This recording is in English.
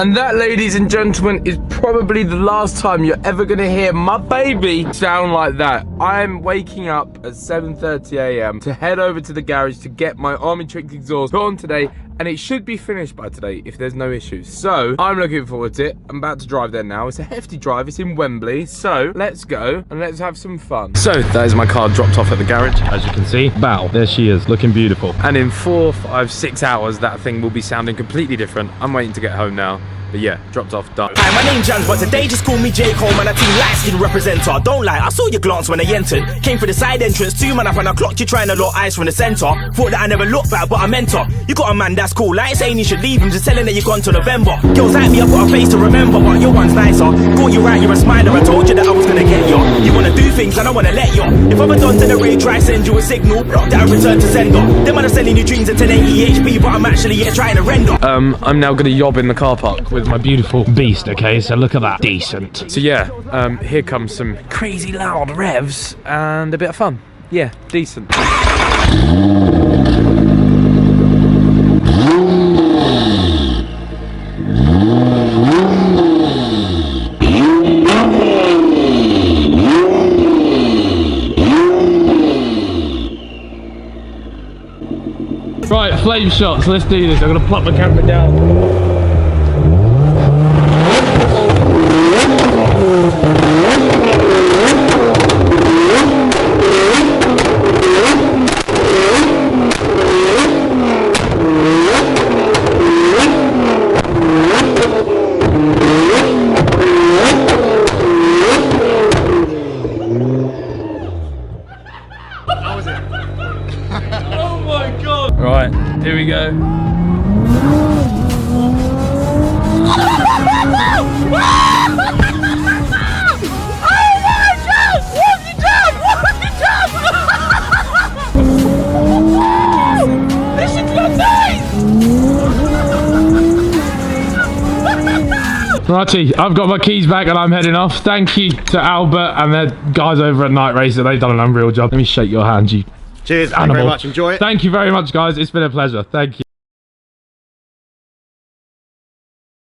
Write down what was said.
And that, ladies and gentlemen, is probably the last time you're ever gonna hear my baby sound like that. I'm waking up at 7:30 AM to head over to the garage to get my ARMYTRIX exhaust put on today, and it should be finished by today if there's no issues. So I'm looking forward to it. I'm about to drive there now. It's a hefty drive. It's in Wembley. So let's go and let's have some fun. So that is my car dropped off at the garage. As you can see, bow, there she is, looking beautiful. And in 4, 5, 6 hours, that thing will be sounding completely different. I'm waiting to get home now. But yeah, dropped off, done. Hi, my name's Jans, but today just call me J. Cole, man, a team light-skin representer. Don't lie, I saw your glance when I entered. Came through the side entrance, 2 man up and I clocked you trying to lock eyes from the centre. Thought that I never looked back, but I meant her. You got a man that's cool, I ain't saying you should leave him, just telling that you're gone to November. Girls like me, I've got a face to remember, but your one's nicer. Got you right, you're a smiler, I told you that I was gonna get you. You wanna do things and I wanna let you. If I've done to the rate, try send you a signal, block that I return to sender. Them man are selling you dreams at 1080 HP, but I'm actually trying to render. I'm now gonna yob in the car park with my beautiful beast, okay, so look at that. Decent. So yeah, here comes some crazy loud revs and a bit of fun. Yeah, decent. Right, flame shots, let's do this. I'm gonna plop the camera down. Right, here we go. Righty, I've got my keys back and I'm heading off. Thank you to Albert and the guys over at Night Racer. They've done an unreal job. Let me shake your hand, you. Cheers, thank you very much, enjoy it. Thank you very much, guys. It's been a pleasure. Thank you.